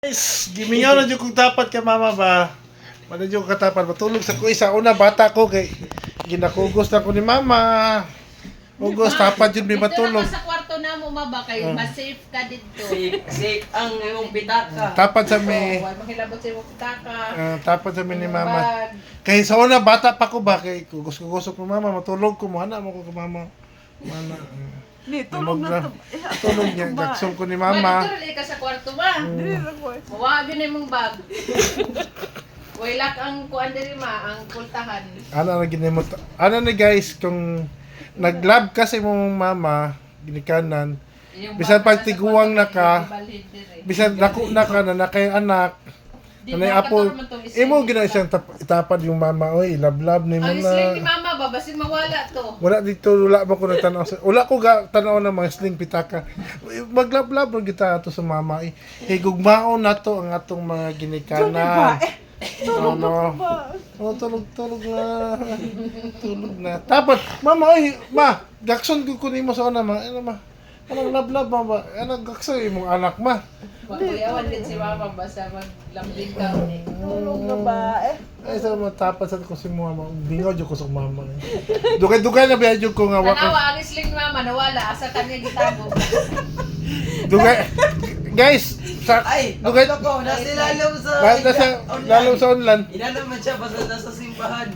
Guys, gimingaw na dyan kung tapat ka mama ba? Wala dyan kung katapat. Matulog sa kuya. Sa una, bata ko kay ginakugos na ko ni mama. Ugos, tapat yun may matulog. Dito na sa kwarto na mo ba kay mas safe ka dito. Safe ang imong pitaka. Tapat sa may... Huwag makilabot sa imong pitaka. tapat sa may ni mama. Kay sa una, bata pa ko ba? Kay kugos-kugos ko mama. Matulog ko mo. Hana mo ko ka mama. Mana. Ni, tulog na to. Tulog niya. Gaksong ko ni Mama. mama. Dito ka sa kwarto ba? Dili lang ko. Mawag yun imong bag. Wailak ang kuan diri ma, ang pultahan. Ano na ginimot? Ano na guys, kung nag-love kasi mong mama, ginikanan, bisan pag tiguang na ka, bisan dako na ka na kay anak, nanay apo, imo gina siyang itapad yung mama, oy, love ni mo Ang sling ni na. mama ba, basin mawala to. Wala dito, wala ba ko nagtanaw sa, wala ko ga tanaw ng mga sling pitaka. Mag-love ro kita ato sa mama. Kay gugmaon na to ang atong mga ginikanan. Tulog na ko ba? Oh, tulog na. Tulog na. Dapat, mama, oy, ma, gakson ko kunin mo sa una, ma. Ano, ma? Anong love, mama? Anong gakson yung anak, ma? Kuyawan din si mama basta maglambing ka. Tulog na ba? Ay, sa matapat sa ko si mama. Bingaw dyan ko sa mama. Dugay na ba dyan ko nga Tanawa, ang sling ni mama, nawala. Asa kanya gitabo. Dugay. Guys, sa Ay, dugay. ko, nasa lalong sa Lalong sa online. Ina naman siya basta nasa simbahan.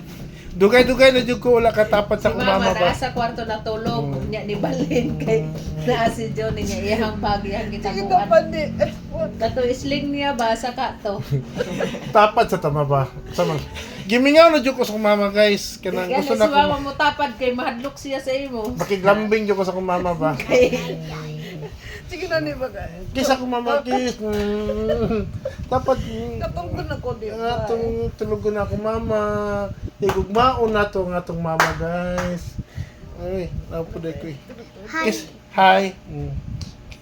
Dugay na dyan ko wala katapat sa Si ko mama mama ba. nasa kwarto natulog. Niya ni Balin kay naa si Johnny niya iyang bag iyang Sige to gitabuan. pa di. Kato isling niya ba sa kato. Tapat sa tama ba? Sama. Gimingaw na dyan ko sa mama guys. Kanang Yan gusto si na ko. mama mo tapad kay mahadlok siya sa imo. Makiglambing dyan ko sa ko mama ba. Sige na ni ba ka? Kisa ko mama kiss. Dapat Katong na ko di ba? atong tulog na ako mama. Igugmaon na to ng atong mama guys. Ay, napo day ko. Kiss. Hi.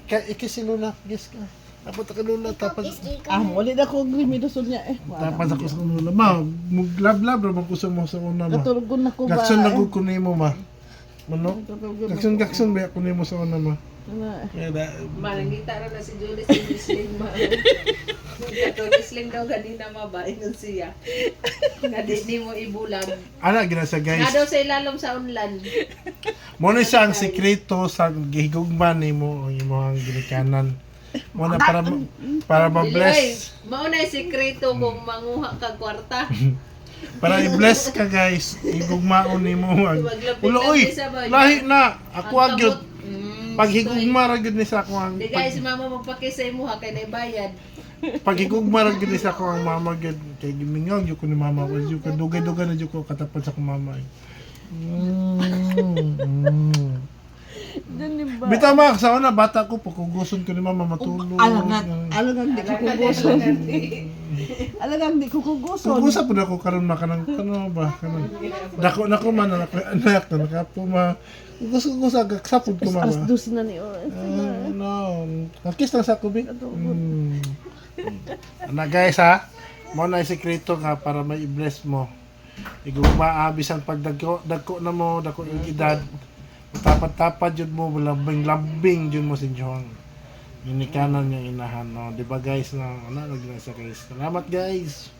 Ikis si Luna. Kiss ka. Dapat ka Luna tapat. Wali na ko grimidosol niya Tapat ako sa Luna. Ma, muglab-lab ra man ko sa mo sa una ma. Katulog na ko ba? Gakson na ko kunin mo ma. Mano? Gakson ba kunin mo sa una ma. Kaya da. Manangita ra na si Julie si isling ma. Kato isling daw ganina mabaingon siya. Nga di mo ibulag. Ana gina sa guys. Nga daw sa ilalom sa unlan. Mo na siya ang sekreto sa gihigugman nimo ang imong ginikanan. Mo na para ma-bless. Mao na sikreto kung manguha ka kwarta. Para i-bless ka guys. Igugmaon nimo ang ulo oy. Lahi na. Ako agyud. Pag higugma ra gyud ni sa ako ang Di guys, si mama magpakisay mo ha kay naibayad. pag higugma ra gyud ni sa ako ang mama gyud kay gimingaw gyud ko ni mama ko gyud dugay-dugay na gyud ko katapat sa akong mama. Dili ba? Bitaw ma sa una bata ko pakuguson ko ni mama matulog. Alagang di ko kuguson. Alagang di ko kuguson. Kugusa pud ako karon na kanang kano ba kanang dako na ko man na anak na nakapo ma. Kugusa sapod ko mama. Alas 12 na ni oras. No. Nakis lang sa kubi. Ana guys ha. Mo na sekreto nga para may i-bless mo. Igugma abisan pag dagko na mo dako yung edad. Tapat-tapat jud mo lambing jud mo si John. Ginikanan niya inahan no. Di ba guys na ana naging sa guys. Salamat guys.